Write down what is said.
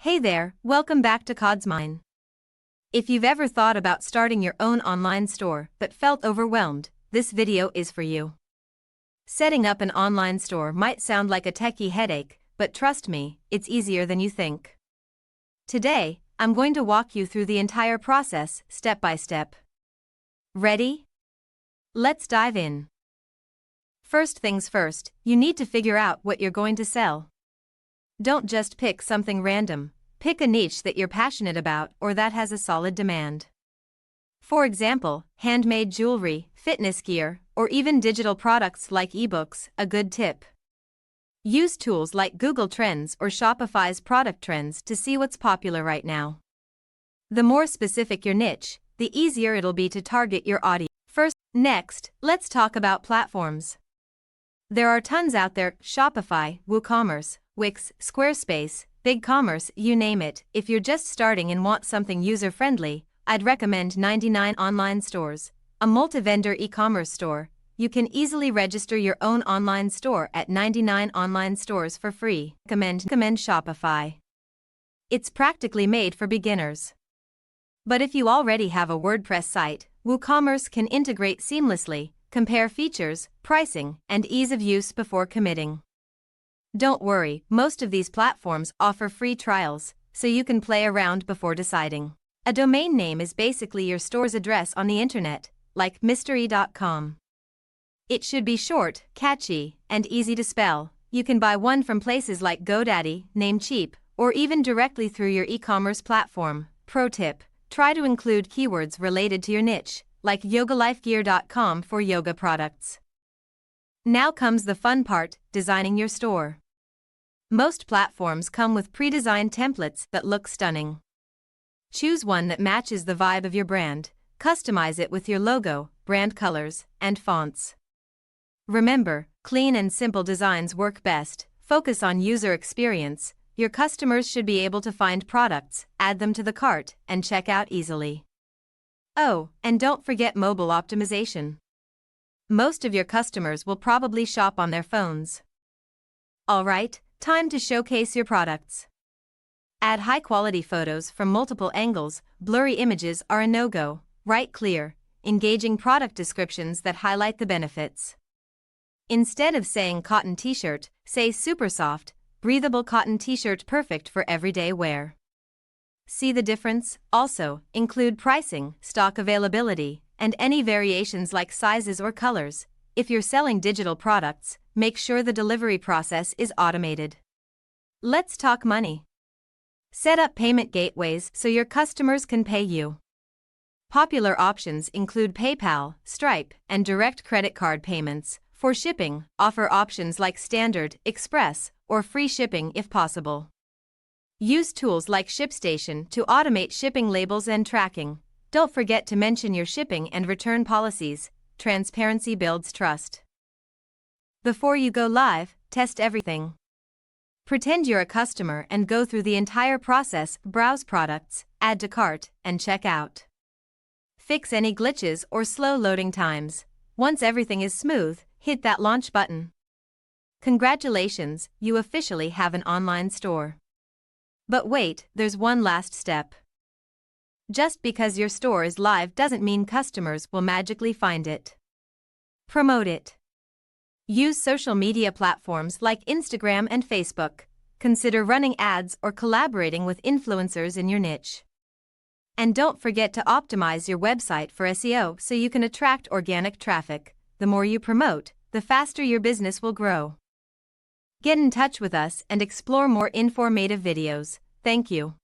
Hey there, welcome back to Codsmine. If you've ever thought about starting your own online store but felt overwhelmed, this video is for you. Setting up an online store might sound like a techie headache, but trust me, it's easier than you think. Today, I'm going to walk you through the entire process, step by step. Ready? Let's dive in. First things first, you need to figure out what you're going to sell. Don't just pick something random. Pick a niche that you're passionate about or that has a solid demand. For example, handmade jewelry, fitness gear, or even digital products like ebooks, a good tip. Use tools like Google Trends or Shopify's product trends to see what's popular right now. The more specific your niche, the easier it'll be to target your audience. Next, let's talk about platforms. There are tons out there: Shopify, WooCommerce, Wix, Squarespace, BigCommerce, you name it. If you're just starting and want something user-friendly, I'd recommend 99 Online Stores, a multi-vendor e-commerce store. You can easily register your own online store at 99 Online Stores for free. Recommend Shopify. It's practically made for beginners. But if you already have a WordPress site, WooCommerce can integrate seamlessly, compare features, pricing, and ease of use before committing. Don't worry, most of these platforms offer free trials, so you can play around before deciding. A domain name is basically your store's address on the internet, like mystery.com. It should be short, catchy, and easy to spell. You can buy one from places like GoDaddy, Namecheap, or even directly through your e-commerce platform. Pro tip: try to include keywords related to your niche, like yogalifegear.com for yoga products. Now comes the fun part: designing your store. Most platforms come with pre-designed templates that look stunning. Choose one that matches the vibe of your brand. Customize it with your logo, brand colors, and fonts. Remember, clean and simple designs work best. Focus on user experience. Your customers should be able to find products, add them to the cart, and check out easily. Oh, and don't forget mobile optimization. Most of your customers will probably shop on their phones. Alright, time to showcase your products. Add high-quality photos from multiple angles. Blurry images are a no-go. Write clear, engaging product descriptions that highlight the benefits. Instead of saying cotton t-shirt, say super soft, breathable cotton t-shirt, perfect for everyday wear. See the difference? Also, include pricing, stock availability, and any variations like sizes or colors. If you're selling digital products, make sure the delivery process is automated. Let's talk money. Set up payment gateways so your customers can pay you. Popular options include PayPal, Stripe, and direct credit card payments. For shipping, offer options like standard, express, or free shipping if possible. Use tools like ShipStation to automate shipping labels and tracking. Don't forget to mention your shipping and return policies. Transparency builds trust. Before you go live, test everything. Pretend you're a customer and go through the entire process: browse products, add to cart, and check out. Fix any glitches or slow loading times. Once everything is smooth, hit that launch button. Congratulations, you officially have an online store. But wait, there's one last step. Just because your store is live doesn't mean customers will magically find it. Promote it. Use social media platforms like Instagram and Facebook. Consider running ads or collaborating with influencers in your niche. And don't forget to optimize your website for SEO so you can attract organic traffic. The more you promote, the faster your business will grow. Get in touch with us and explore more informative videos. Thank you.